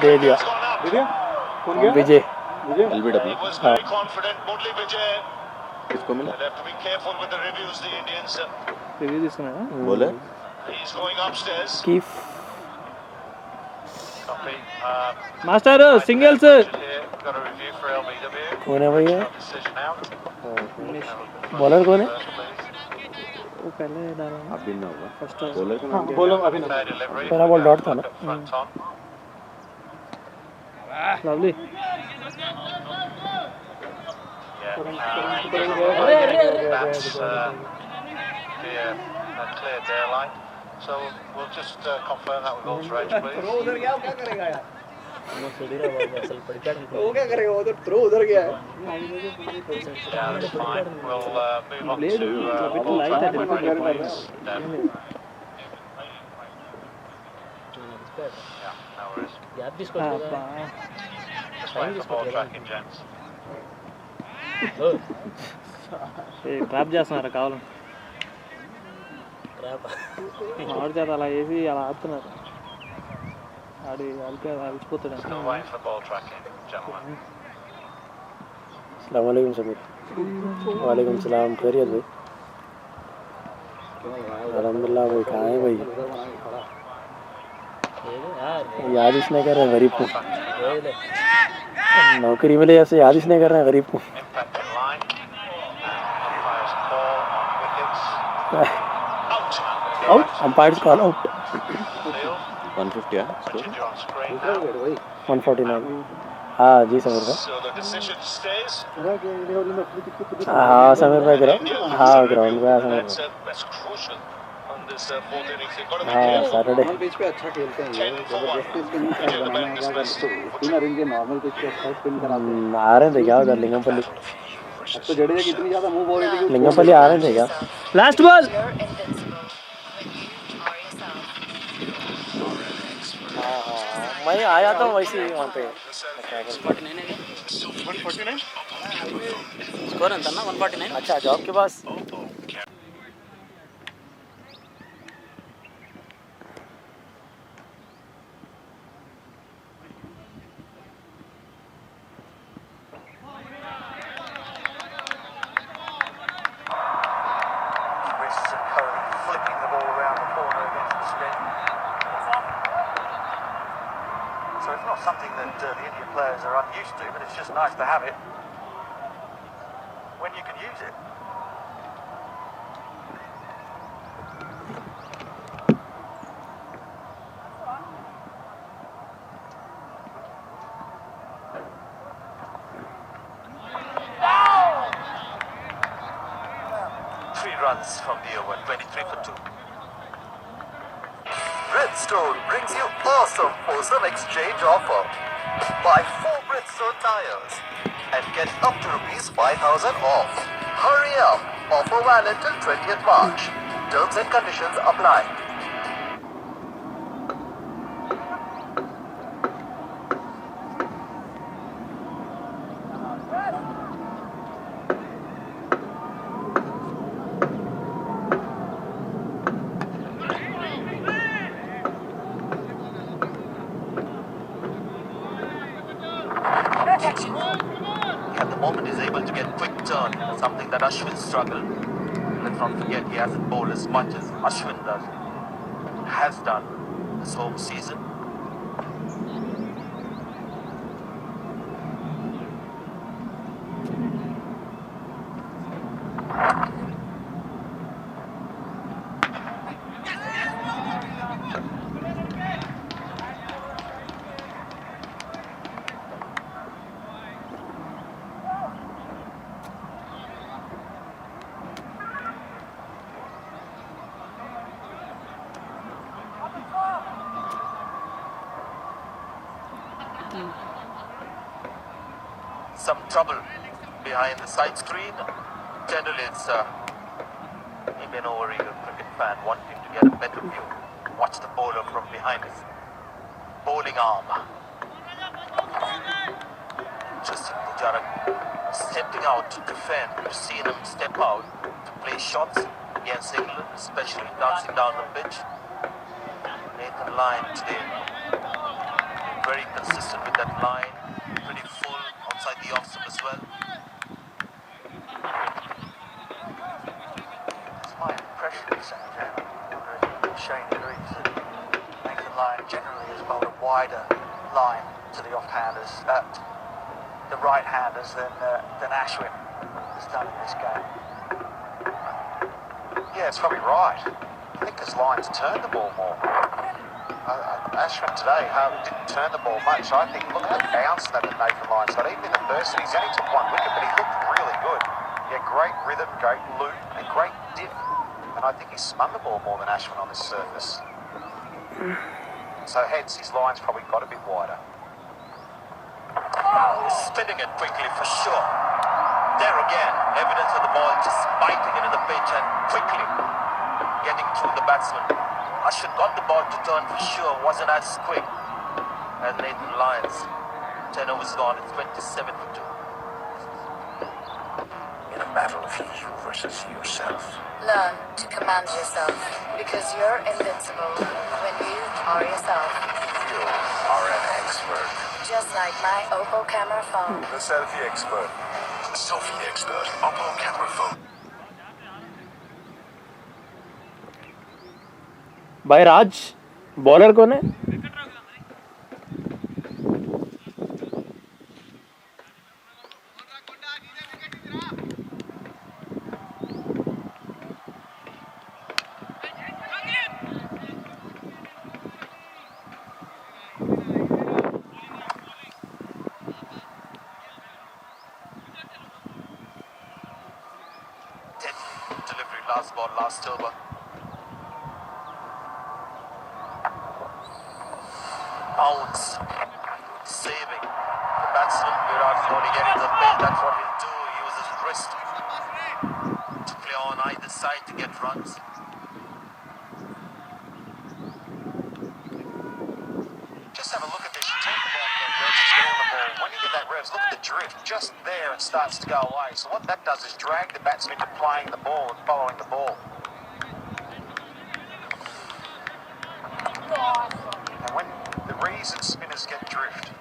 दे दिया कौन गया? विजय LBW हाँ किसको मिला? रिव्यू తీసుకున్నాడా? बोले कीफ మాస్టర్ సింగిల్స్ कौन है भैया बॉलर कौन है वो पहले डाला ना अभिनव होगा फर्स्ट बॉलर का हाँ नाम क्या बोलो अभी ना पहला बॉल डॉट था ना lovely So we'll just confirm that with all rage, please. उधर गया क्या करेगा यार वो क्या करेगा उधर थ्रो उधर गया है Yeah, that's fine. We'll move on Blade to bit all light traffic है points. Yeah, no worries. Just wait for ball tracking, gents. Trap చేస్తున్నారు కావాలని ఆడు చేత అలా వేసి అలా ఆడుతున్నారు ఆడి ఆడితే అలసిపోతాడు Still waiting for ball tracking, gentlemen. अस्सलाम वालेकुम समीर वालेकुम सलाम खैरियत भाई अल्हम्दुलिल्लाह भाई कहाँ है भाई याद इसने कर रहे हैं गरीब को नौकरी मिले ऐसे याद इसने कर रहे हैं गरीब को Impact in line. Umpire's call on wickets. Out. Out umpires call out Field. 150 है Which is on screen now. 149 हाँ जी समीर भाई So the decision stays. हाँ समीर भाई हाँ ग्राउंड पे समीर भाई That's crucial on this fourth innings. They've got to be हाँ careful. Saturday pitch पे अच्छा खेलते हैं 10 for 1. Vijay the man dismissed. Spinner इनके नॉर्मल पिच पे अच्छा स्पिन कराते हैं आ रहे थे क्या उधर लिंगमपल्ली अब तो जडेजा कितनी ज्यादा मूव हो रही थी कि लिंगमपल्ली आ रहे थे क्या लास्ट बॉल मैं आया था वैसे ही वहाँ पे స్కోర్ ఎంత అన్న 149 अच्छा जॉब के पास Wrists and Cohen flicking the ball around the corner against the spin. So it's not something that the Indian players are unused to, but it's just nice to have it when you can use it. Three runs from the over, 23 for 2. Bridgestone brings you awesome exchange offer. Buy 4 Bridgestone tires and get up to ₹5,000 off. Hurry up! Offer valid till 20th March. Terms and conditions apply. At the moment he's able to get quick turn, something that Ashwin struggled. Let's not forget he hasn't bowled as much as Ashwin has done this whole season. Some trouble behind the side screen. Generally, it's maybe an overeager cricket fan wanting to get a better view. Watch the bowler from behind his bowling arm. Interesting, Pujara stepping out to defend. We've seen him step out to play shots against England, especially dancing down the pitch. Nathan Lyon today very consistent with that line. Pretty full outside the off stump as well. It's my impression of St. James, Shane agrees that Nathan Lyon generally has bowled a wider line to the off-handers, the right-handers than Ashwin has done in this game. Yeah, it's probably right. I think his Lyon's turned the ball more. Ashwin today didn't turn the ball much. I think, look how bounced that Nathan Lyon's got. Even in the first innings, he only took one wicket, but he looked really good. He had great rhythm, great loop, and great dip. And I think he spun the ball more than Ashwin on this surface. So hence, his line's probably got a bit wider. Spinning it quickly for sure. There again, evidence of the ball just biting into the pitch and quickly getting through the batsman. Ashwin got the ball to turn for sure, wasn't as quick as Nathan Lyon's. 10 overs gone, it's 27 for 2. In a battle of you versus yourself. Learn to command yourself, because you're invincible when you are yourself. You are an expert. Just like my Oppo camera phone. The selfie expert. The selfie expert. Oppo camera phone. भाई राज bowler कौन है? Delivery last ball, last over. Bounce. Saving. The batsman Virat Kohli getting the ball. That's what he'll do. He uses his wrist to play on either side to get runs. Just have a look at this. You talk about the revs to get on the ball. When you get that revs, look at the drift. Just there it starts to go away. So what that does is drag the batsman into playing the ball and following the ball. And when the reason spinners get drift,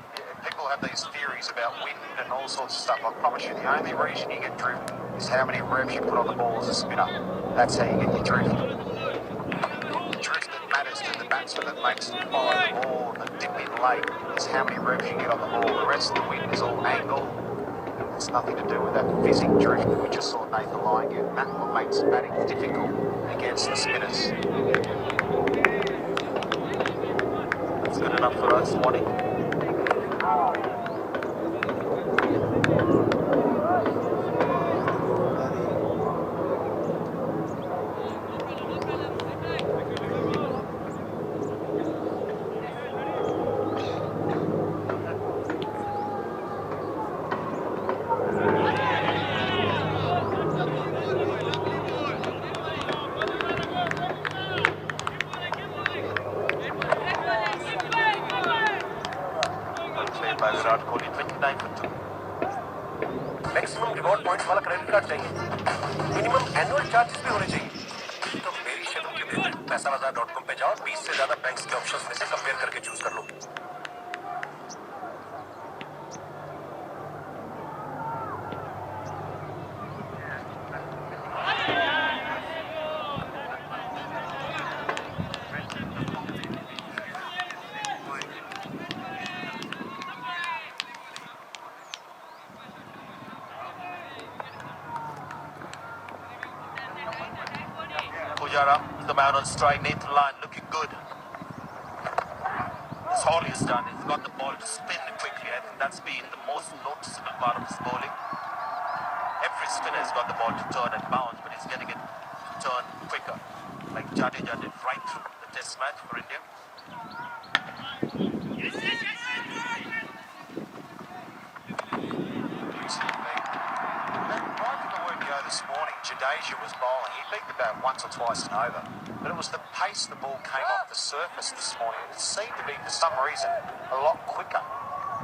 people have these theories about wind and all sorts of stuff. I promise you, the only reason you get drift is how many revs you put on the ball as a spinner. That's how you get your drift. The drift that matters to the batsman that makes them follow the ball, the dip in late, is how many revs you get on the ball. The rest of the wind is all angle. It's nothing to do with that fizzing drift that we just saw Nathan Lyon get. And that's what makes batting difficult against the spinners. That's good enough for us, Swanee. By Virat Kohli, 29 for 2. Maximum reward points वाला credit card चाहिए, minimum annual charges भी होने चाहिए। तो मेरी schedule के बेहतर पैसाबाजार.com पे जाओ, 20 से ज्यादा बैंक्स के ऑप्शंस में से कंपेयर करके चूज कर लो। Pujara is the man on strike. Nathan Lyon looking good. That's all he's done. He's got the ball to spin quickly. I think that's been the most noticeable part of his bowling. Every spinner has got the ball to turn and bounce, but he's getting it to turn quicker. Like Jadeja did right through the test match for India. This morning, Jadeja was bowling. He beat the bat once or twice and over, but it was the pace the ball came off the surface this morning. It seemed to be, for some reason, a lot quicker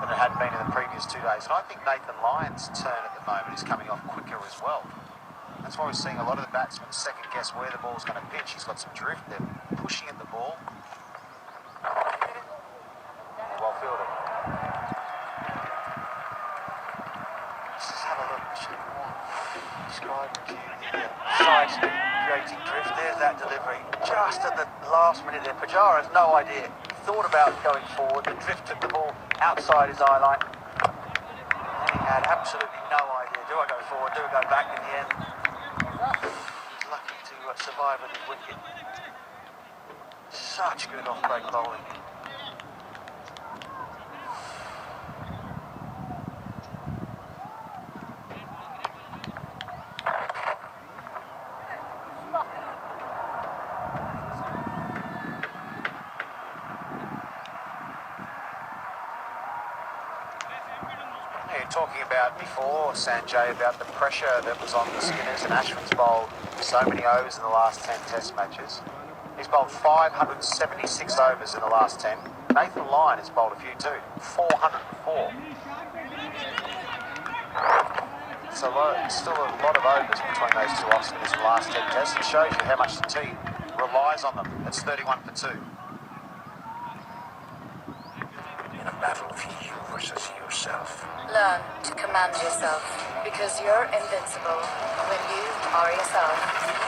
than it had been in the previous 2 days. And I think Nathan Lyon's turn at the moment is coming off quicker as well. That's why we're seeing a lot of the batsmen second guess where the ball's going to pitch. He's got some drift there, pushing at the ball. Well fielded. describe to you the side spin creating drift. There's that delivery. Just at the last minute there, Pajara has no idea. He thought about going forward. The drift took the ball outside his eye line. And he had absolutely no idea. Do I go forward? Do I go back in the end? He's lucky to survive with his wicket. Such good off-break bowling. Talking about before, Sanjay, about the pressure that was on the spinners, and Ashwin's bowled so many overs in the last 10 test matches. He's bowled 576 overs in the last 10. Nathan Lyon has bowled a few too, 404. So still a lot of overs between those two off spinners in the last 10 tests. It shows you how much the team relies on them. It's 31 for 2. In a battle for you versus yourself. Learn to command yourself, because you're invincible when you are yourself.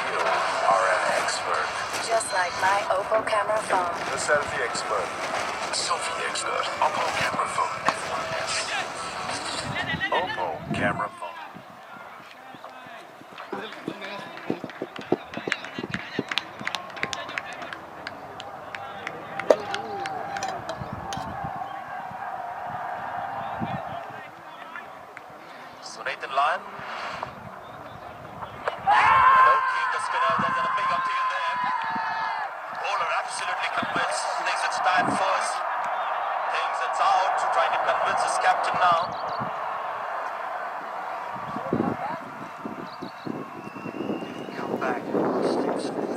You are an expert. Just like my Oppo camera phone. The selfie expert. Selfie expert. Oppo camera phone. F1S. Oppo camera phone. So Nathan Lyon. Keep the spinner, there's a big up to you there. Bowler absolutely convinced. Thinks it's bad first. Thinks it's out. Trying to convince his captain now. Didn't come back. Steve Smith.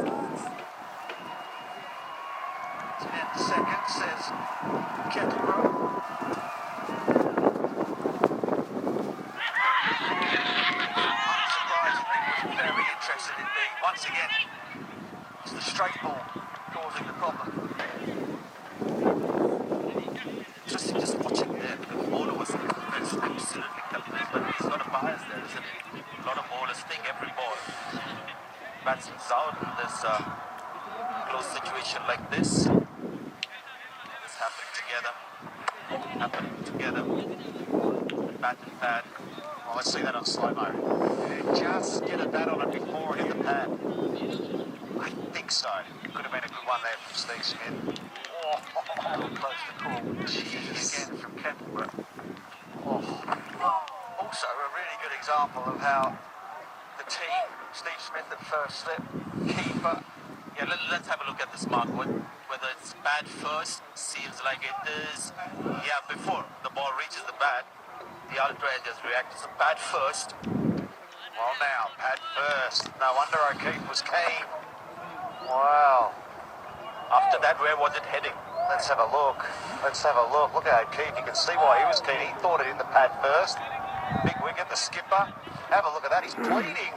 10 seconds, says Kettlebell. Very interested indeed. Once again, it's the straight ball causing the problem. Interesting just watching there, because the bowler was absolutely convinced, but he's got a bias there, isn't he? A lot of bowlers think every ball. Batsman's out in this close situation like this. This happening together. Bat and pad. Oh, let's see that on slow-mo. Just get a bat on it before it hit the pad. I think so. Could have been a good one there from Steve Smith. Oh, close to call. Jeez. Again from Kettlebell. Oh. Also, a really good example of how the team, Steve Smith at first slip, keeper. Yeah, let's have a look at this mark. Whether it's bad first, seems like it is. Yeah, before the ball reaches the bat, the ultra edge has reacted. So pad first. Well now, pad first. No wonder O'Keefe was keen. Wow. After that, where was it heading? Let's have a look. Look at O'Keefe. You can see why he was keen. He thought it hit the pad first. Big wicket, the skipper. Have a look at that. He's pleading.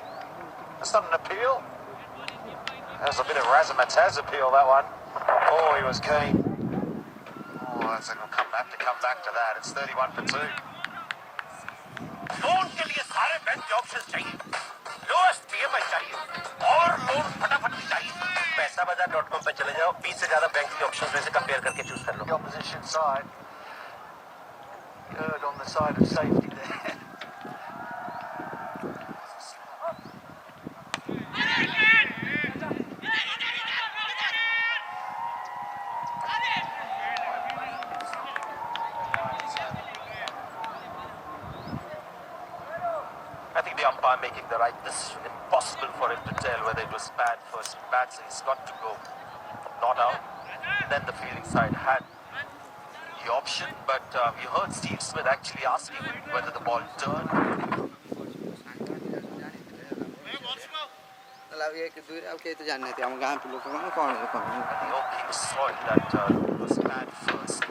That's not an appeal. That was a bit of razzmatazz appeal, that one. Oh, he was keen. Oh, that's going to have to come back to that. It's 31 for 2. Loan के लिए सारे bank के options चाहिए, lowest EMI चाहिए और loan फटाफट चाहिए। पैसाबाजार.com पे चले जाओ, 20 से ज्यादा बैंक के ऑप्शंस में से कंपेयर करके चूज कर लो। The opposition side, good on the side of safety there. I think the umpire making the right decision. Impossible for him to tell whether it was bad first bat, so he's got to go. Not out. Then the fielding side had the option, but you heard Steve Smith actually asking whether the ball turned. ये कि दूर अब के तो जानने थे हम गांव पे लोग कौन है The O'Keefe saw that it was bad first.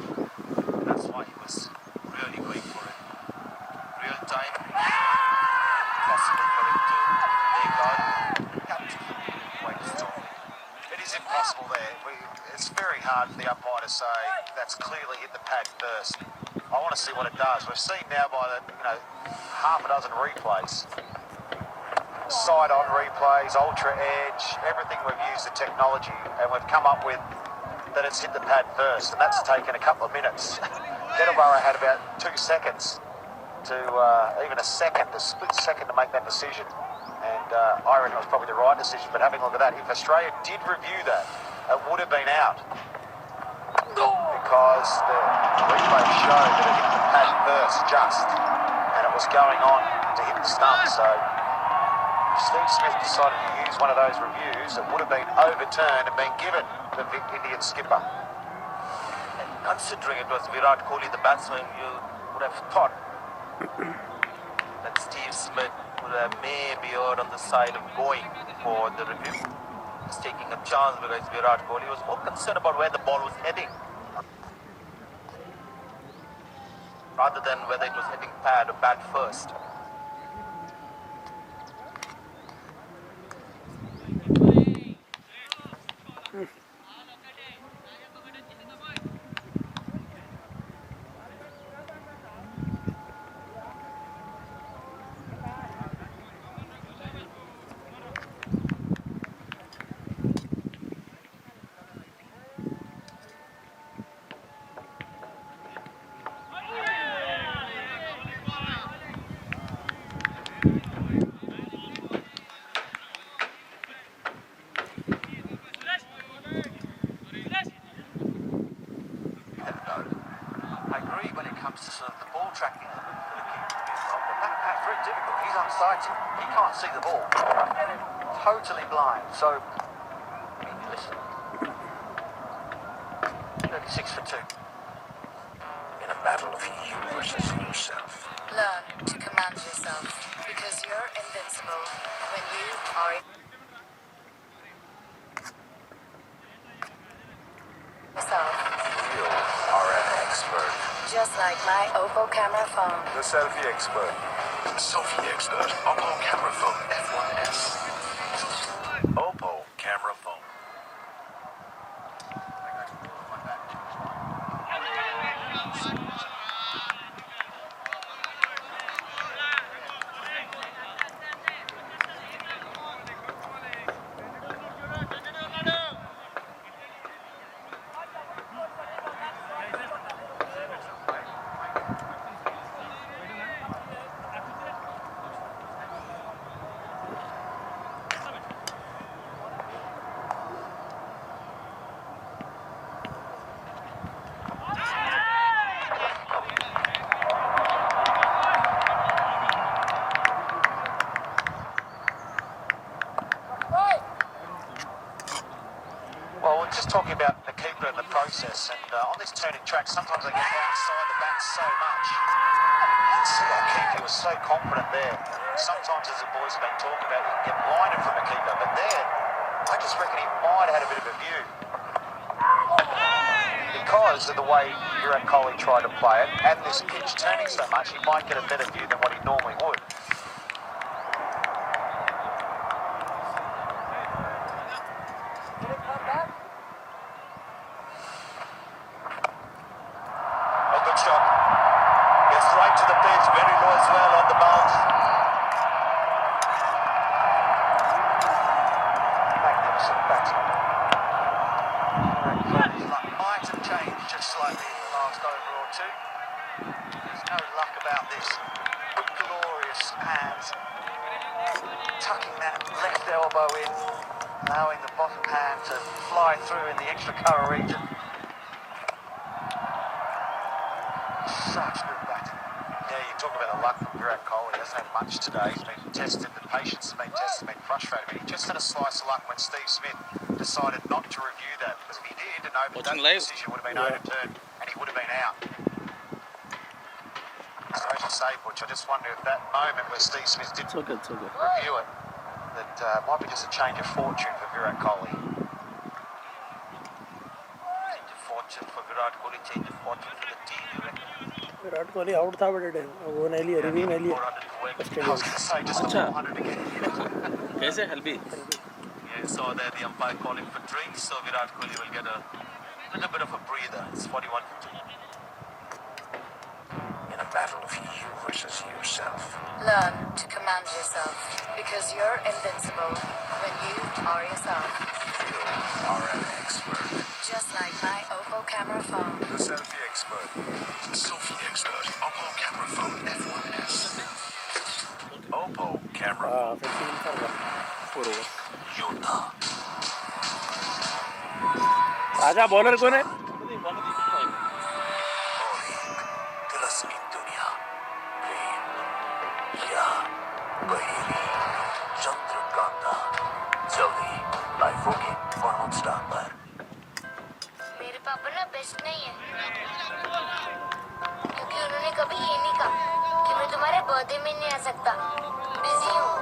That's why he was really going for it. Real time. Possible for him to make out. Captain quite strong. It is impossible there. It's very hard for the umpire to say that's clearly hit the pad first. I want to see what it does. We've seen now by the half a dozen replays. side-on replays, ultra edge, everything we've used the technology, and we've come up with that it's hit the pad first, and that's taken a couple of minutes. Kettleborough had about 2 seconds to even a second, a split second to make that decision. And I reckon it was probably the right decision, but having a look at that, if Australia did review that, it would have been out. Because the replay showed that it hit the pad first just, and it was going on to hit the stump. So if Steve Smith decided to use one of those reviews, it would have been overturned and been given the Indian skipper. And considering it was Virat Kohli, the batsman, you would have thought that Steve Smith would have maybe erred on the side of going for the review. He's taking a chance because Virat Kohli was more concerned about where the ball was heading rather than whether it was hitting pad or bat first. I agree when it comes to sort of the ball tracking for the keeper to be involved, but that's very difficult. He's unsighted. He can't see the ball. Totally blind. So, I mean, listen. 36 for 2. In a battle of you versus yourself. Learn to command yourself because you're invincible when you are yourself. You are an expert. Just like my Oppo camera phone. The selfie expert. Selfie expert. Oppo camera phone F1S. Oppo camera phone. Well, we're just talking about the keeper and the process, and on this turning track, sometimes they get outside the bat so much. See that keeper was so confident there. Sometimes, as the boys have been talking about, you can get blinded from a keeper, but there, I just reckon he might have had a bit of a view. Because of the way Virat Kohli tried to play it, and this pitch turning so much, he might get a better view than what he normally would. A good shot. Gets right to the pitch, very low as well on the bounce. Magnificent batting. His luck might have changed just slightly in the last over or two. There's no luck about this. Good, glorious hands. Tucking that left elbow in, allowing the bottom hand to fly through in the extra cover region. Such good batting. Yeah, you talk about the luck from Virat Kohli. He hasn't had much today. He's been tested, the patience has been tested, been frustrated. But he just had a slice of luck when Steve Smith decided not to review that. Because if he did, that decision would have been overturned and he would have been out. So as you say, Butch, I just wonder if that moment where Steve Smith didn't review it, that might be just a change of fortune for Virat Kohli. Change of fortune for Virat Kohli, change of fortune for the team, you reckon? Virat Kohli out था बड़े वो नहीं लिया review नहीं लिया 400 to win. I was going to say just the 400 again. कैसे Halbi Yeah, you saw there the umpire calling for drinks, so Virat Kohli will get a little bit of a breather. It's 41 for 2. In a battle of you versus yourself. Learn to command yourself because you're invincible when you are yourself. You are an expert. Just like my Oppo camera phone. The selfie expert. Selfie expert. Oppo camera phone F1S. Oppo camera fifteen sir 4 Yoda. Raja bowler कौन है? तिलस्मी दुनिया प्रेम या पहेली चंद्रकांता जल्दी live होगी और Hotstar पर। मेरे पापा ना बेस्ट नहीं है क्योंकि उन्होंने कभी ये नहीं कहा कि मैं तुम्हारे बर्थडे में नहीं आ सकता, बिजी हूँ।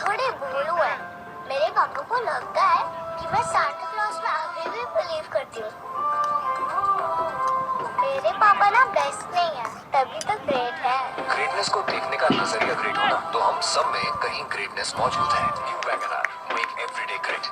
थोड़े बोलू है। मेरे पापा को लगता है कि मैं सांता क्लॉज में अभी भी बिलीव करती हूँ। मेरे पापा ना बेस्ट नहीं है, तभी तो ग्रेट है। ग्रेटनेस को देखने का नजरिया ग्रेट होना, तो हम सब में कहीं ग्रेटनेस मौजूद है। New WagonR make everyday great.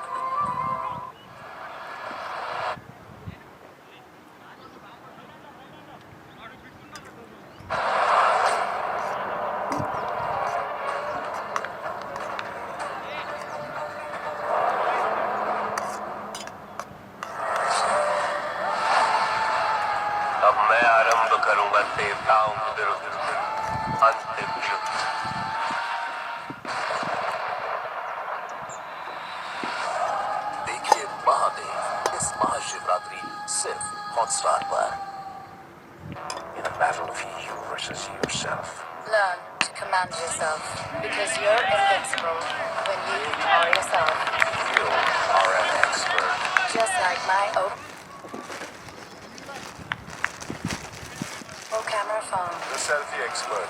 अब मैं आरंभ करूंगा देवताओं के विरुद्ध अंतिम युद्ध। देखिए महादेव इस महाशिवरात्रि सिर्फ हॉटस्टार पर। In a battle of you versus yourself. Learn to command yourself because you're invincible when you are yourself. You are an expert. Just like my Oppo camera phone. The selfie expert.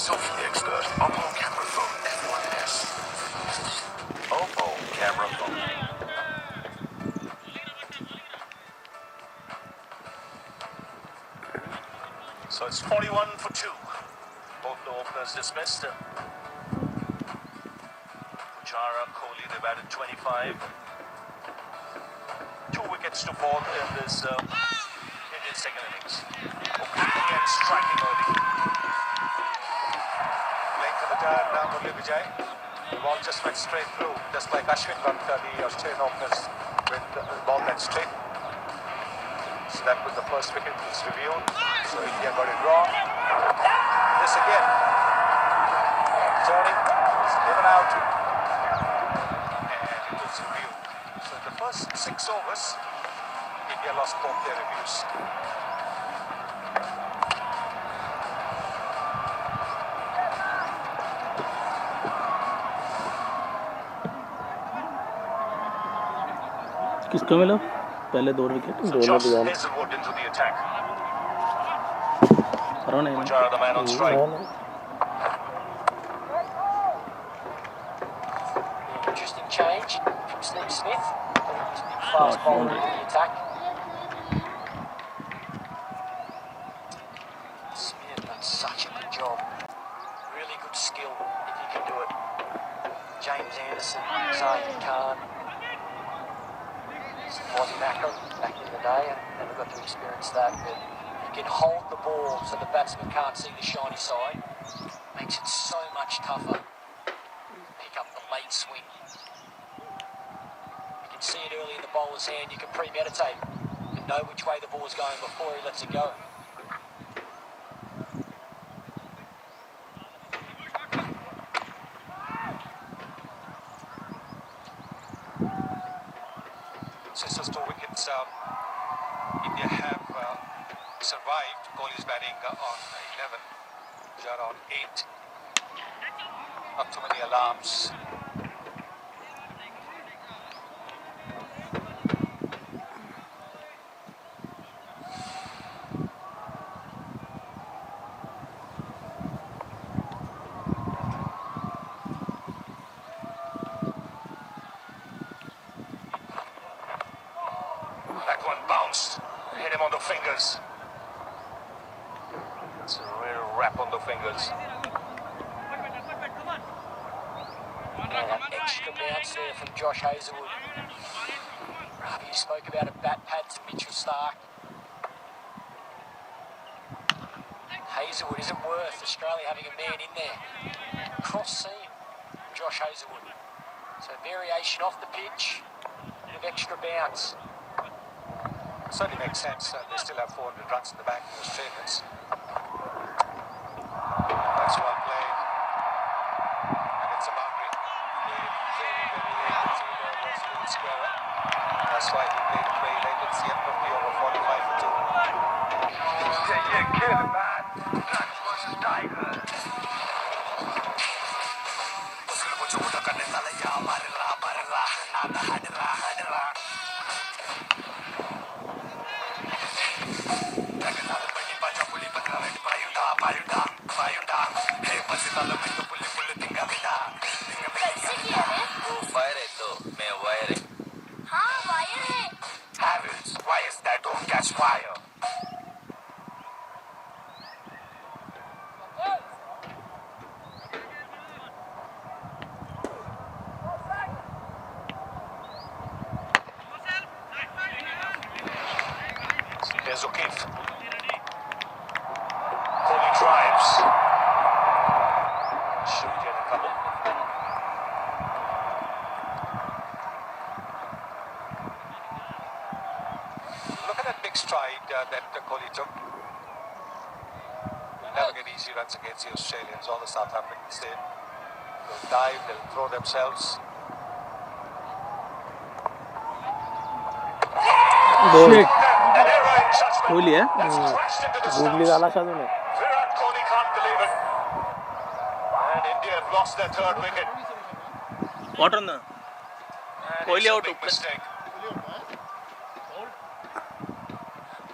Selfie expert. Oppo camera phone F1S. Oppo camera phone. So it's 41 for 2. Both the openers dismissed. Pujara, Kohli, they've added 25. 2 wickets to fall in this Indian second innings. Again striking early. Playing for the tire now, Murli Vijay. The ball just went straight through, just like Ashwin got the Australian openers with the ball that straight. So that was the first wicket was reviewed. So India got it wrong. This again. Tony is given out. And it was reviewed. So in the first 6 overs, India lost both their reviews. किसको मिला पहले 2 wicket? So दोनों Josh दिया। Hazelwood into the attack. करो नहीं Pujara the man on strike. Interesting change from Steve Smith. Fast bowler into the attack. Smith done such a good job. Really good skill if you can do it. James Anderson, Zahid Khan, Aussie Mackerel back in the day, and never got to experience that. But you can hold the ball so the batsman can't see the shiny side. Makes it so much tougher. Pick up the late swing. You can see it early in the bowler's hand. You can premeditate and know which way the ball is going before he lets it go. Since those 2 wickets, India have survived. Kohli's batting on 11, Pujara on 8. Not too many alarms. That one bounced, hit him on the fingers. It's a real rap on the fingers. That extra bounce there from Josh Hazelwood. Ravi spoke about a bat pad to Mitchell Stark. Hazelwood isn't worth Australia having a man in there. Cross seam, Josh Hazelwood. So variation off the pitch, bit of extra bounce. Certainly makes sense. They still have 400 runs in the bank, the Australians. That's well played. And it's a boundary. Played very, very late. The fielder was a little squarer. That's why he played it very late. It's the end of the over, 45 for 2. Yeah, kill him, man. Black versus Tigers. कैसे किया रे? Fire है तो मैं wire है. हाँ wire है. Harris, why is that don't catch fire? Here's O'Keefe. Kohli drives. Should get a couple. Look at that big stride that Kohli took. They'll never get easy runs against the Australians. All the South Africans did. They'll dive, they'll throw themselves. Shit. An error in judgment. Kohli, eh? That's crashed into the Googly stumps. झाला शादू ने. Virat Kohli can't believe it. And India have lost their third wicket. What on the? And Kohli it's a out big to play. mistake.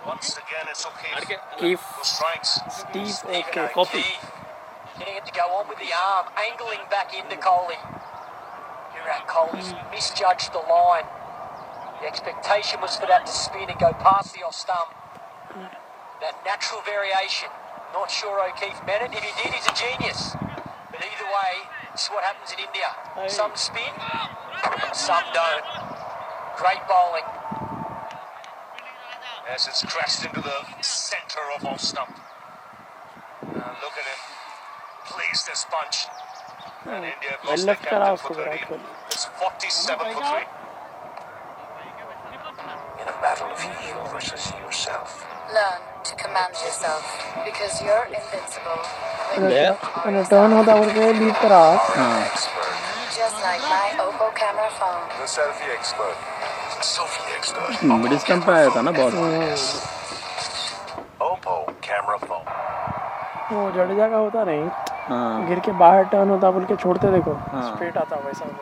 Once again, it's O'Keefe Keith, who strikes. Steve, Stephen okay, copy. O'Keefe. Getting it to go on with the arm, angling back into Kohli. Virat Kohli's misjudged the line. The expectation was for that to spin and go past the off stump. That natural variation. Not sure O'Keefe meant it. If he did, he's a genius. But either way, it's what happens in India. Some spin, some don't. Great bowling. Yes, it's crashed into the centre of off stump. Look at him. Please, this punch. And India have lost their left करा captain उसको for 30. Virat Kohli. It's 47 for 3. In a battle of you versus yourself. Learn to command yourself because you're invincible when you Yeah. are And yourself. turn होता बोलके lead करा. Expert. Just like my Oppo camera phone. The selfie expert. Selfie expert. Middle stump पे आया था ना ball. Oppo camera phone. वो जडेजा का होता नहीं. हाँ. गिर के बाहर टर्न होता बोल के छोड़ते देखो. हाँ. स्ट्रेट आता वैसा वो.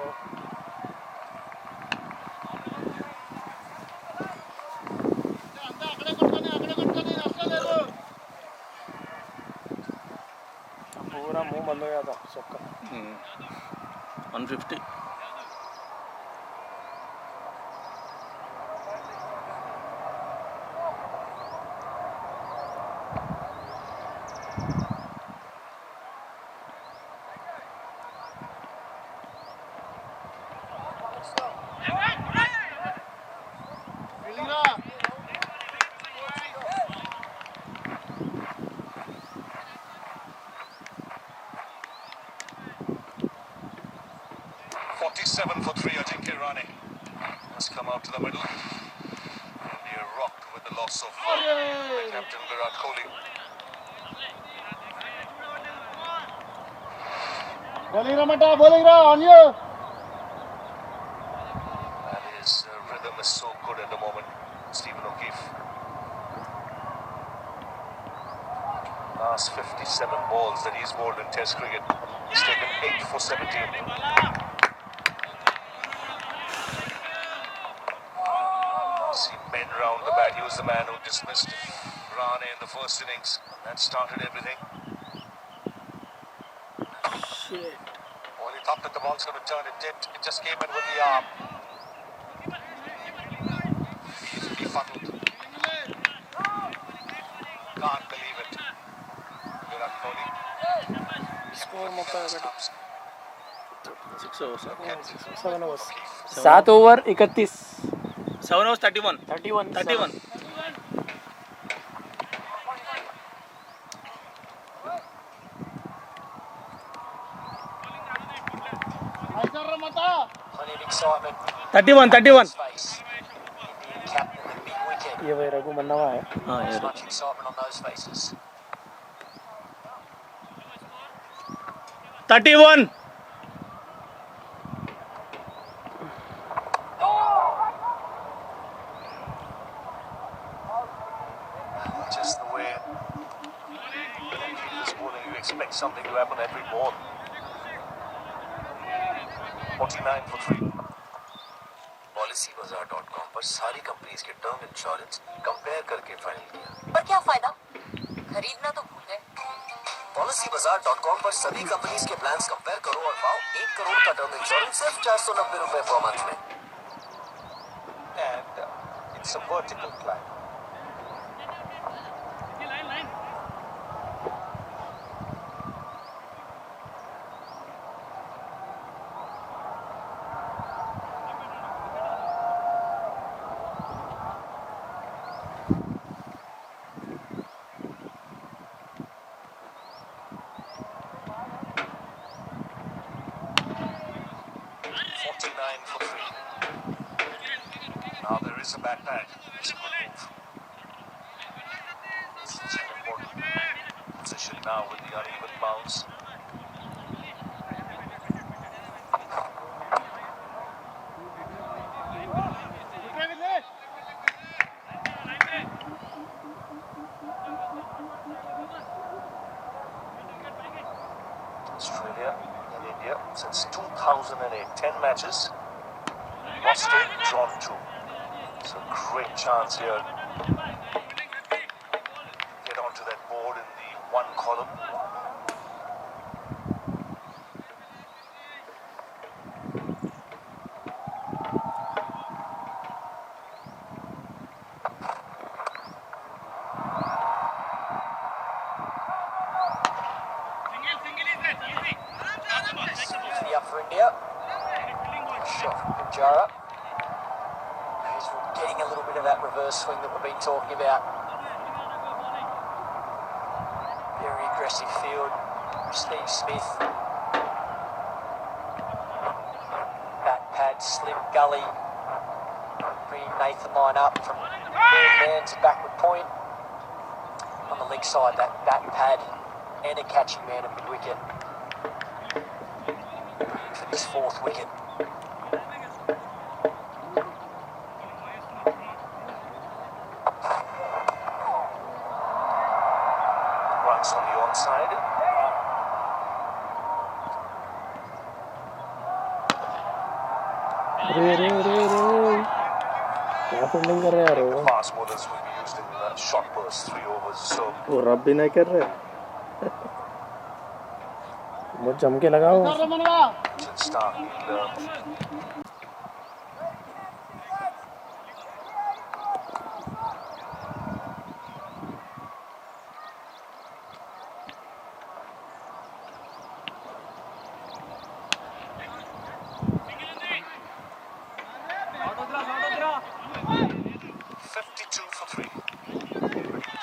पूरा मुंह बंद हो गया था सबका. 150. For 3, Ajinkya Rane has come out to the middle. India rocked with the loss of the captain Virat Kohli. And his rhythm is so good at the moment. Stephen O'Keefe. Last 57 balls that he's bowled in Test cricket, he's taken 8 for 17. See men round the bat. He was the man who dismissed Rane in the first innings. That started everything. Shit. Well, he thought that the ball's going to turn. It did. It just came in with the arm. He's befuddled. Can't believe it. Virat Kohli. Score मौका है बेटा. 6 overs. 7 overs. 7 over 31. 7 overs 31. 31. excitement 31, 31. face. Indian captain at the big wicket. ये भाई रघु मन्नवा है हाँ There's यार much excitement on those faces. 31. Just the way this bowling, you expect something to happen every ball. 49 for 3. PolicyBazaar.com पर सारी companies के term insurance compare करके final किया। पर क्या फायदा? खरीदना तो भूल गए। PolicyBazaar.com पर सभी कंपनीज के प्लान्स कंपेयर करो और पाओ 1 करोड़ का टर्म इंश्योरेंस सिर्फ 490 रुपए पर मंथ में। And it's a vertical climb. Now there is a bad pad. It's a good move. This is an important position now with the uneven bounce. Australia and India since 2008, 10 matches, lost 8, drawn 2. It's a great chance here. Get onto that board in the one column. Usually up for India. Shot from Pujara. He's getting a little bit of that reverse swing that we've been talking about. Very aggressive field. Steve Smith. Back pad, slim gully. Bringing Nathan line up from third man to backward point. On the leg side, that back pad and a catching man at mid wicket. For his fourth wicket. Runs on the onside. रे रे रे रे क्या fielding कर रहे हैं यार वो Fast bowlers will be used in short bursts, 3 overs. So वो रब भी नहीं कर रहे बहुत जम के लगाओ should start the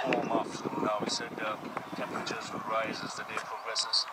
warm afternoon now. We said temperatures will rise as the day progresses.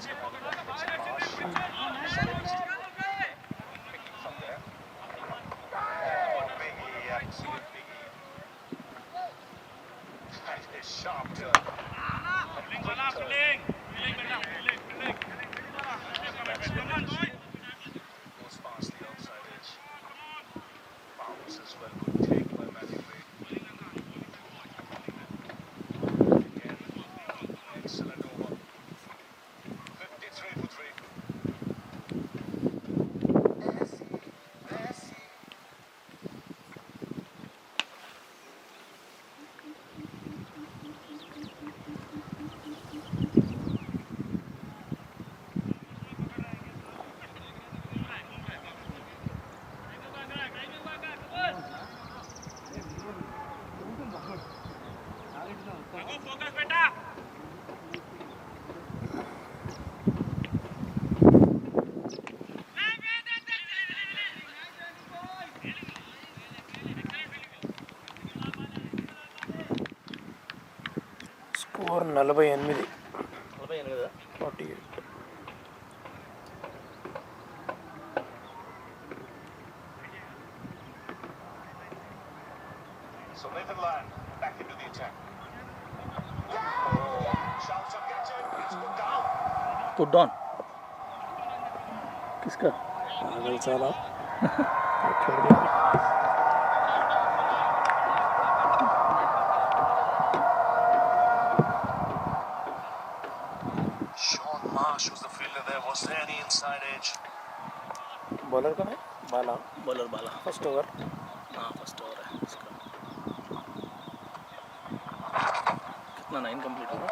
Biggie, absolute Biggie. That is sharp turn. Goes past the outside edge. Bounce as well. Good take by Matthew Wade. Again, excellent over. 53 for 3. Score 48. 48 కదా 48. So Nathan Lyon back into the attack. Shouts and gets it. It's put down. Put on కిస్కా పాగల్ చాలా Sean Marsh was the fielder there. Was there any inside edge? Bowler का है बाला bowler बाला first over. हाँ first over है इसका कितना 9 complete हुआ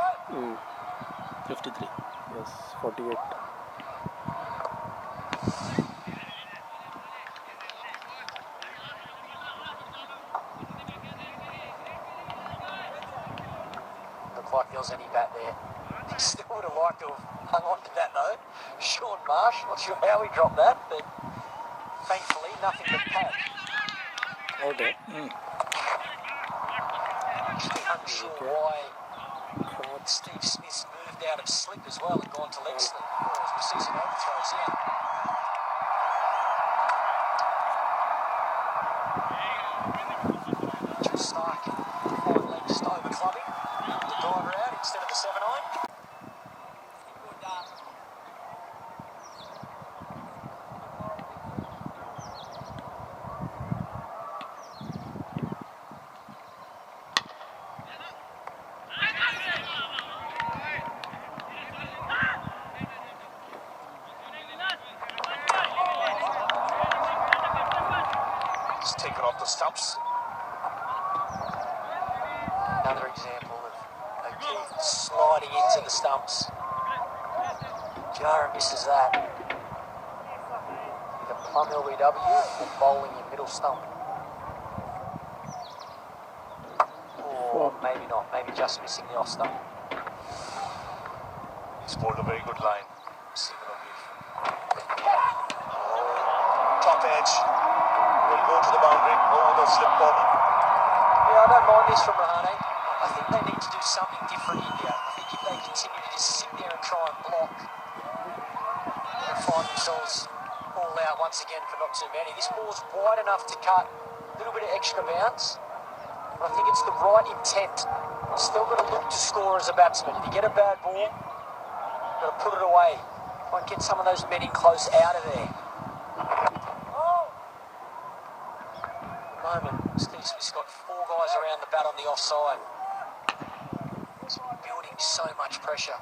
53 yes 48. Looked like there was any bat there. He still would have liked to have hung on to that though. Sean Marsh, not sure how he dropped that, but thankfully nothing but pad. Out है. Unsure why Steve Smith's moved out of slip as well and gone to leg slip. As we see some overthrows here. Just Stark, fine leg just over clubbing. The driver out instead of the 7-iron. Just taken off the stumps. Another example of Keith sliding into the stumps. Jara misses that. With a plum LBW and bowling in middle stump. Or maybe not, maybe just missing the off stump. He's bowled a very good line. Top edge. Will go to the boundary. Over the slip ball. Yeah, I don't mind this from Rahane. I think they need to do something different India. I think if they continue to just sit there and try and block, they'll find themselves all out once again for not too many. This ball's wide enough to cut a little bit of extra bounce. But I think it's the right intent. Still got to look to score as a batsman. If you get a bad ball, you've got to put it away. Try and get some of those men in close out of there. Moment, Steve Smith's got 4 guys around the bat on the offside. He's building so much pressure.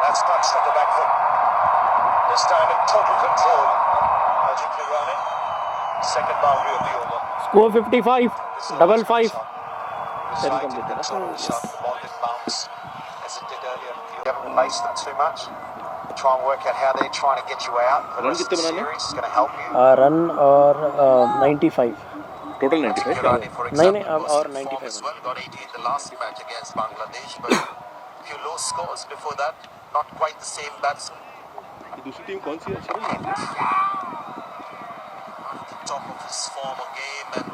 That's touched on the back foot. This time in total control. Ajit Rane. Second boundary of the over. Score 55. Double 5. Decided to control the shot. The ball did bounce as it did earlier. You haven't faced them too much. Try and work out how they're trying to get you out. The rest of the series is going to help you. run or 95. Total 95. नहीं नहीं और 95 as well, got 80 in the last match against Bangladesh, but a few low scores before that. Not quite the same batsman. दूसरी team कौन सी है? अच्छा नहीं है? At the top of his form of game and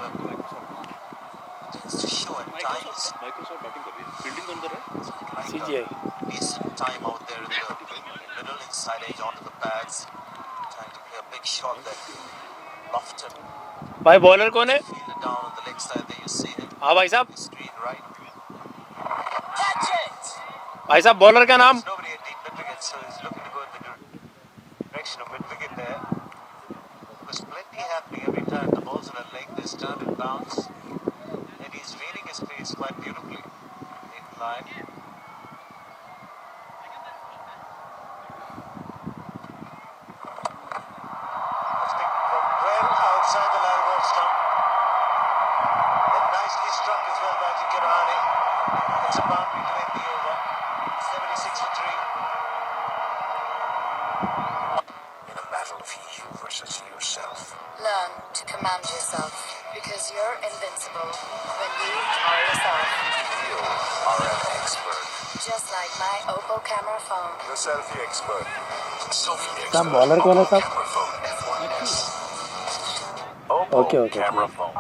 tends to show at times. Microsoft batting कर रही है. Fielding कौन कर रहा है? CGI. Decent time out there in the middle, inside edge onto the pads, trying to play a big shot that lofted. भाई bowler कौन है? Feel it down on the leg side there, you see him. हाँ भाई साहब. Screen right. भाई साहब bowler का नाम? Nobody at deep mid wicket, so he's looking to go in the direction of mid wicket there. There's plenty happening every time the ball's on a leg, this turn and bounce, and he's reading his pace quite beautifully. In line. That's taken from well outside the line of off stump. And nicely struck as well by Kirani. It's a boundary to end the over. 76 for 3. In a battle of you versus yourself. Learn to command yourself because you're invincible when you are yourself. You are an expert. Just like my Oppo camera phone. The selfie expert. Selfie expert. साहब bowler कौन है साहब? Camera phone F1S. Okay, okay. Camera phone.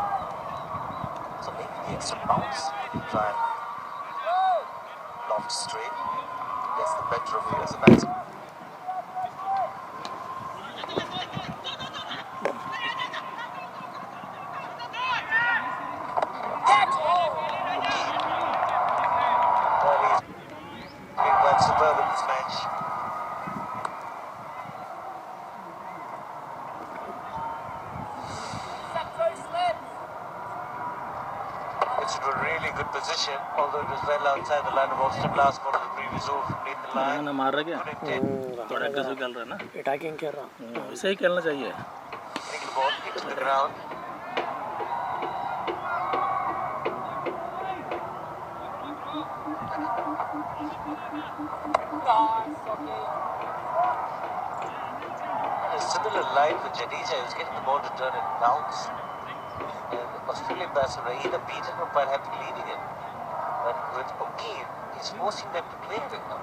So maybe the extra bounce. Try and loft straight. Gets the better of you as a batsman. Well, he's been quite superb in this match. It's in a really good position, although it was well outside the line of off stump last ball of the previous over from beneath the line. ना मार रहा क्या? Good intent. थोड़ा aggressive खेल रहा है ना? Attacking कर रहा. ऐसे ही खेलना चाहिए. Hitting the ball into the ground. A similar line with Jadeja, he was getting the ball to turn and bounce. And Australian batsmen are either beaten or quite happy leading it. But with O'Keefe, he's forcing them to play it now.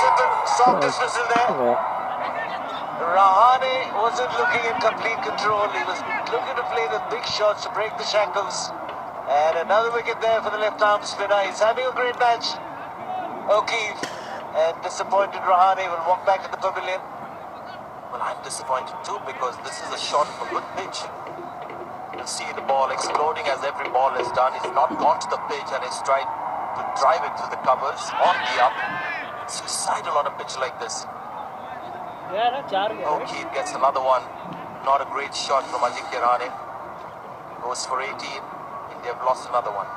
Simple, soft dismissal there. Rahane wasn't looking in complete control. He was looking to play the big shots to break the shackles. And another wicket there for the left arm spinner. He's having a great match. O'Keefe and disappointed Rahane will walk back to the pavilion. Well, I'm disappointed too because this is a shot of a good pitch. You'll see the ball exploding as every ball is done. He's not gone to the pitch and he's tried to drive it through the covers on the up. Suicidal on a pitch like this. O'Keefe gets another one. Not a great shot from Ajinkya Rahane. Goes for 18. India have lost another one.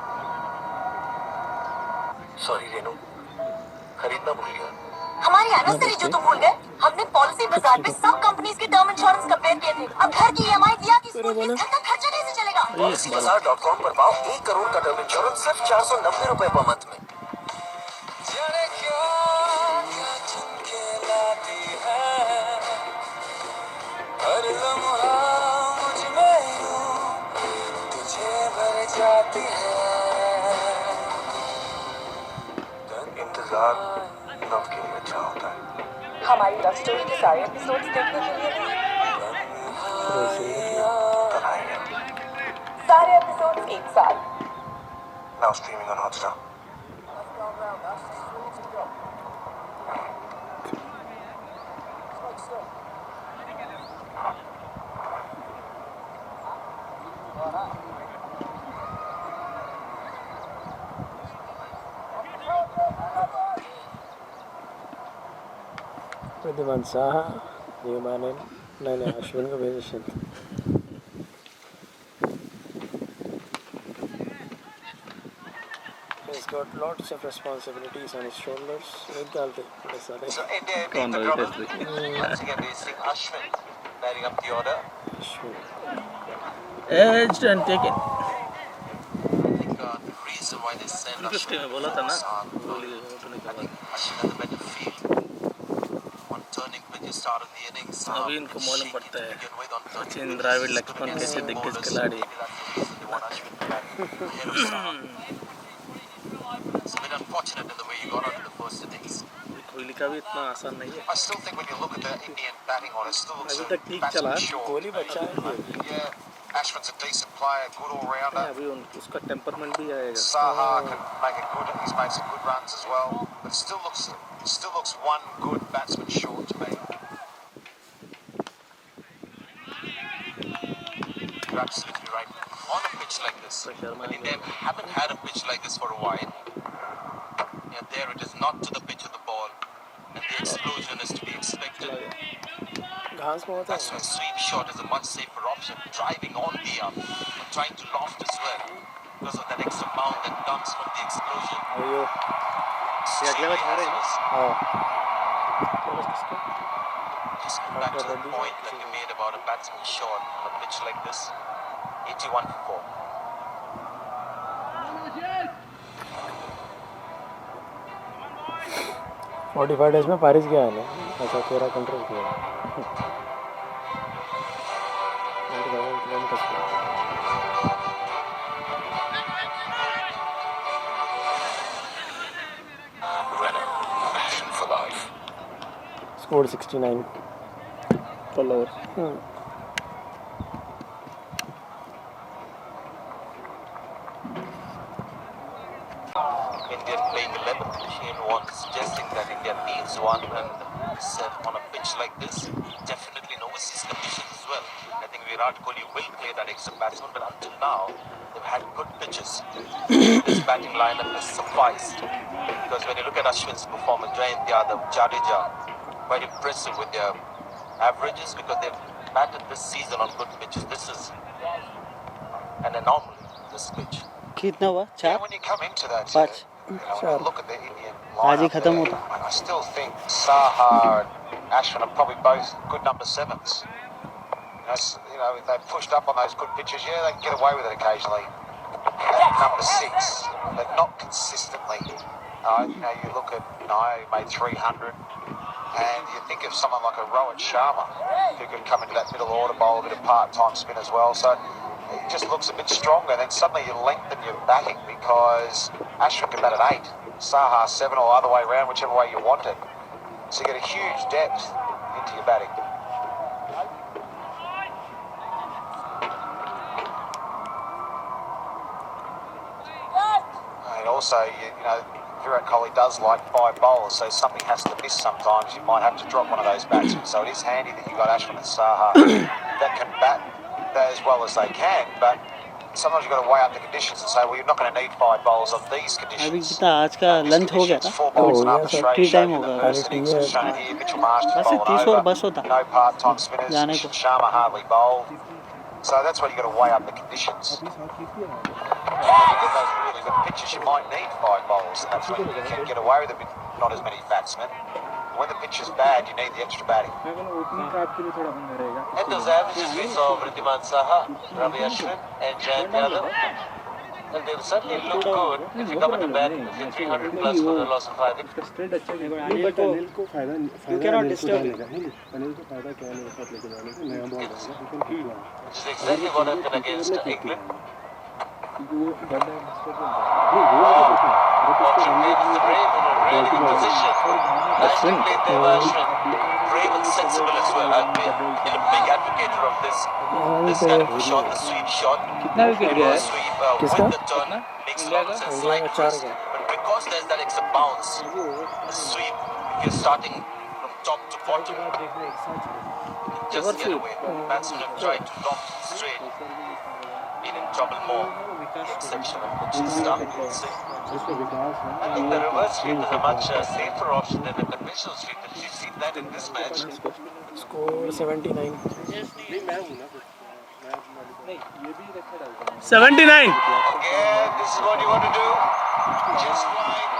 Sorry, Renu. खरीदना भूल गया. हमारी anniversary जो तुम भूल गए, हमने policy बाजार में सब कंपनीज के टर्म इंश्योरेंस कंपेयर किए थे. अब घर की ईएमआई दिया कि स्कूल फीस घर का खर्चा कैसे चलेगा? Policybazaar.com पर पाओ 1 करोड़ का टर्म इंश्योरेंस सिर्फ 490 रुपए पर मंथ में. इंतजार लव के लिए अच्छा होता है. हमारी लव स्टोरी के सारे एपिसोड्स देखने के लिए सारे एपिसोड्स एक साथ. Now streaming on Hotstar. Pwede Saha, hindi manin. Nani, Ashwin ka position. He's got lots of responsibilities on his shoulders. Ek dalte, So India in the trouble. Once again we see Ashwin lining up the order. Ashwin. Edged and taken. I think the reason reason why they send 350 में बोला था ना गोली उठने के बाद Ashwin had a better field. On turning pitches start of the innings. अभी इनको मालूम पड़ता है सचिन द्रविड़ लक्ष्मण कैसे दिग्गज खिलाड़ी Maybe that's the reason they want Ashwin to bat ahead of Saha. It's a bit unfortunate in the way he got onto the first innings. Kohli का भी इतना आसान नहीं है I still think when you look at the Indian batting order, it still looks अभी a तक ठीक चला batsman short. कोहली बच्चा है Yeah, Ashwin's a decent player, good all-rounder. अभी उसका टेम्परमेंट भी आएगा Saha can make it good. He's made some good runs as well, but it still looks one good batsman short to me. You're absolutely right. On a pitch like this, when India haven't had a pitch like this for a while, there it is not to the pitch of the ball, and the explosion is to be expected. घास में होता That's why sweep shot is a much safer option. Driving on the up, or trying to loft as well, because of that extra bound that comes from the explosion. अयो ये अगले match हारे हैं हाँ Just come back to the point that you made about a batsman shot on a pitch like this. 81 for 4. 45 days में Paris गया है ना अच्छा तेरा कंट्रोल किया score 69 follower Indian playing 11th machine one suggesting that India needs one and said on a pitch like this, definitely in overseas conditions as well. I think Virat Kohli will play that extra batsman, but until now they've had good pitches. This batting lineup has sufficed because when you look at Ashwin's performance, Jayant Yadav, Jadeja, quite impressive with their averages because they've batted this season on good pitches. This is an anomaly, this pitch. कितना हुआ Yeah, चार when you come into that, 5 when you look at the Indian आज ही lineup खत्म there, होता I still think Saha and Ashwin are probably both good number 7s. That's, if they pushed up on those good pitches, yeah, they can get away with it occasionally. At number 6, but not consistently. You look at, he made 300, and you think of someone like a Rohit Sharma, who could come into that middle order, bowl a bit of part-time spin as well. So it just looks a bit stronger. Then suddenly you lengthen your batting because Ashwin can bat at 8, Saha 7, or other way around, whichever way you want it. So you get a huge depth into your batting. And also, Virat Kohli does like 5 bowlers, so something has to miss sometimes. You might have to drop one of those batsmen. So it is handy that you've got Ashwin and Saha that can bat that as well as they can, but sometimes you've got to weigh up the conditions and say, well, you're not going to need 5 bowlers on these अभी conditions. कितना आज का lunch हो गया था 4 bowls and after straight T showed time you होगा the first innings was shown here. Mitchell Marsh बस bowling 30 और over. बस होता No part-time spinners. जाने को Sharma hardly bowled. So that's why you've got to weigh up the conditions. When you get those really good pitches, you might need 5 bowls, and that's when you can get away with it with not as many batsmen. When the pitch is bad, you need the extra batting. And those averages we saw Riddhiman Saha, Ravi Ashwin, and Jayant Yadav, and they will certainly look good if you come into bat with 300 plus for the loss of 5 wickets. You cannot disturb it. Which is exactly what happened against England. Watching Davis Brave in a really good position. Nicely played there by Ashwin. Brave and sensible as well. I've been a big advocate of this kind of shot, the sweep shot. कितना wicket गया है Sweep with the turn makes a lot of sense. Like this. But because there's that extra bounce, the sweep, if you're starting from top to bottom, just get away. Batsmen have tried to loft straight, been in trouble more. The exception of which is done. We'll see. I think the reverse sweep is a much safer option than the conventional sweep. And you've seen that in this match. Score 79 79 Again, this is what you want to do. Just wide.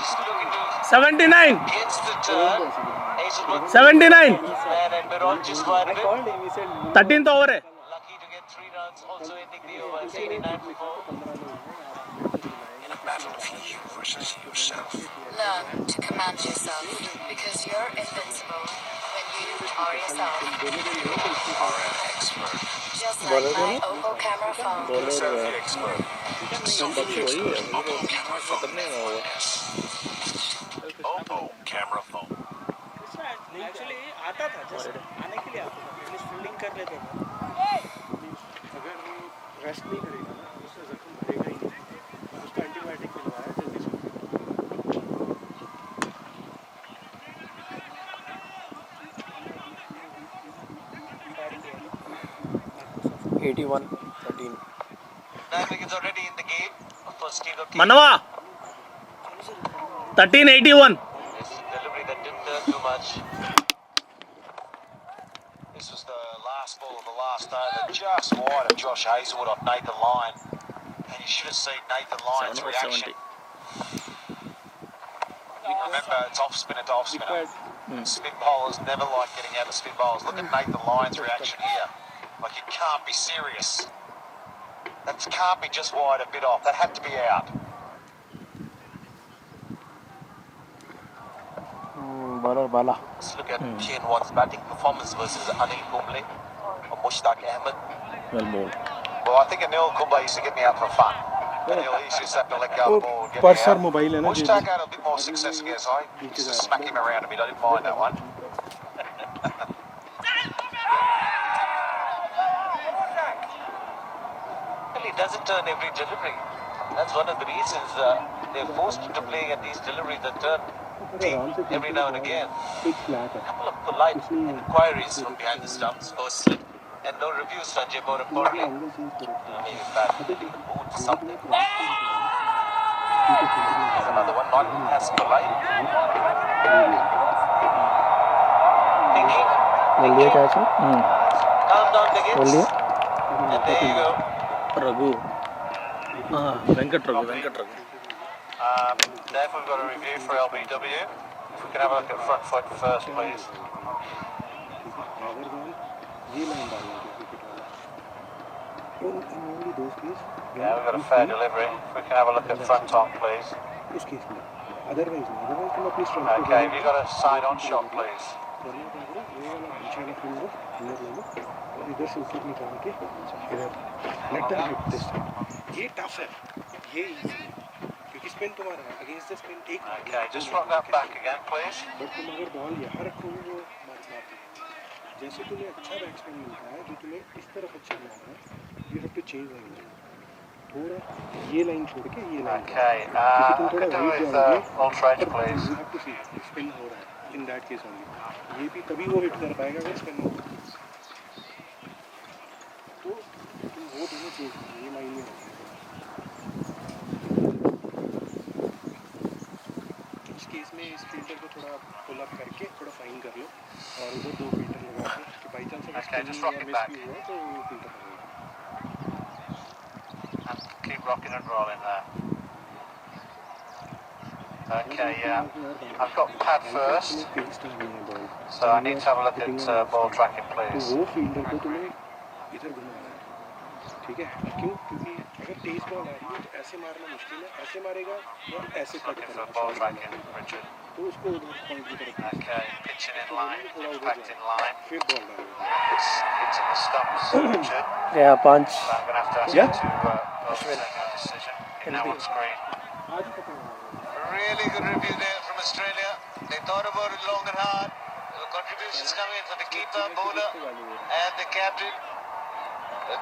Just looking to 79 against the turn. Hazelwood 79 man and Miron just wide a bit. 13th over है Lucky to get 3 runs, also ending the over In a battle of you versus yourself. Learn to command yourself because you're invincible when you are yourself. You are an expert. Just like my Oppo camera phone. You're a selfie expert. बाकी वही है Oppo camera phone. खत्म नहीं हुआ Oppo camera phone. Actually आता था just आने के लिए आता था एटलीस्ट फील्डिंग कर लेता था अगर वो रेस्ट नहीं करेगा ना उससे जख्म भरेगा ही नहीं उसको एंटीबायोटिक मिलवाया जल्दी से 81-13 9 wickets already in the game for Steve O'Keefe. Manava 13-81. This delivery that didn't turn too much. This was the last ball of the last over, just wide of Josh Hazelwood off Nathan Lyon. And you should have seen Nathan Lyon's 7 over reaction. 70. Remember, it's off spinner to off spinner. Spin bowlers never like getting out of spin bowlers. Look at Nathan Lyon's reaction here. Like, you can't be serious. That can't be just wide a bit off. That had to be out. Bala. Let's look at PN1's batting performance versus Anil Kumble or Mushtaq Ahmed. Well bowled. Well, I think Anil Kumble used to get me out for fun. Anil, he used to have to let go of the ball and get me पर्सर out. Mobile है ना Mushtaq had a bit more success against I. He used to smack him around a bit. I didn't mind that one. Well, he doesn't turn every delivery. That's one of the reasons they're forced to play at these deliveries that turn deep every now and again. A couple of polite inquiries from behind the stumps, firstly, and no reviews, Sanjay, more importantly. Maybe bad mood, something. There's another one, not as polite. Thinking. बोलिए क्या चीज Calm down, Diggins. And there you go. Raghu. Venkat Raghu. Therefore, we've got a review for LBW. If we can have a look at front foot first, please. Yeah, we've got a fair delivery. If we can have a look at front on, please. Okay, have you got a side-on shot, please? ये tough है ये easy है क्योंकि spin तुम्हारा है against the spin एक Okay, just rock that back again, please. But तुम अगर बॉल यहाँ रखोगे वो मारती है जैसे तुम्हें अच्छा बैट्समैन मिलता है जो तुम्हें इस तरफ अच्छा मिलता है you have to change line थोड़ा ये लाइन छोड़ के ये line Okay, could do with long range, please. You have to see spin हो रहा है इन दैट केस ओनली ये भी तभी वो हिट कर पाएगा अगर स्पिन हो तो वो दोनों चीज ये माइंड में रखना इस केस में इस फील्डर को थोड़ा पुल अप करके थोड़ा फाइन कर लो और उधर दो फील्डर लगा के कि बाई चांस अगर Okay, just rock it miss back. भी हुआ तो वो फील्डर लगेगा And keep rocking and rolling there. Okay, yeah. I've got pad first, so I need to have a look at ball tracking, please. वो fielder को तुम्हें इधर घुमाना है ठीक है क्यों क्योंकि अगर तेज बॉल आ रही है तो ऐसे मारना मुश्किल है ऐसे मारेगा या ऐसे कट Looking for करेगा ball tracking, Richard. तो उसको उधर पॉइंट की तरफ Okay, pitching in line, impact in line. फिर बॉल डालेगा It's hitting the stumps, Richard. Yeah, punch. So I'm going to have to ask Yeah. you to overturn your decision. Now on screen. आज ही खत्म होगा Really good review there from Australia. They thought about it long and hard. The contributions coming in for the keeper, bowler, and the captain.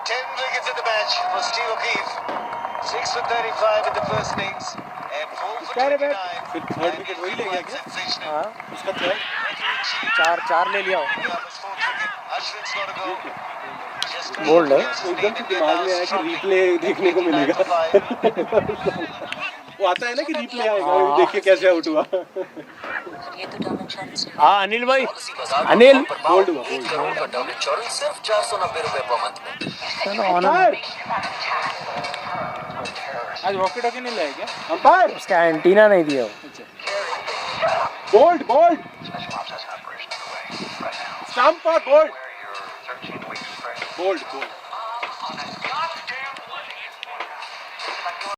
10 wickets in the match for Steve O'Keefe. 6 for 35 in the first innings, and 4 for 29. फिर third wicket वही ले गया क्या Sensational. हाँ उसका third चार ले लिया Yeah, was fourth wicket. Ashwin's got to go. Just Bold है एकदम से दिमाग में आया कि रिप्ले देखने को मिलेगा वो आता है ना कि रिप्ले आएगा देखिए कैसे आउट हुआ ये तो टर्म इंश्योरेंस हाँ अनिल भाई अनिल बोल्ड हुआ बोल्ड करोड़ का टर्म इंश्योरेंस सिर्फ 490 रुपए पर मंथ में। चलो ऑनर आज वॉकी टॉकी नहीं लाया क्या अंपायर उसका एंटीना नहीं दिया बोल्ड बोल्ड स्टंप पर बोल्ड बोल्ड बोल्ड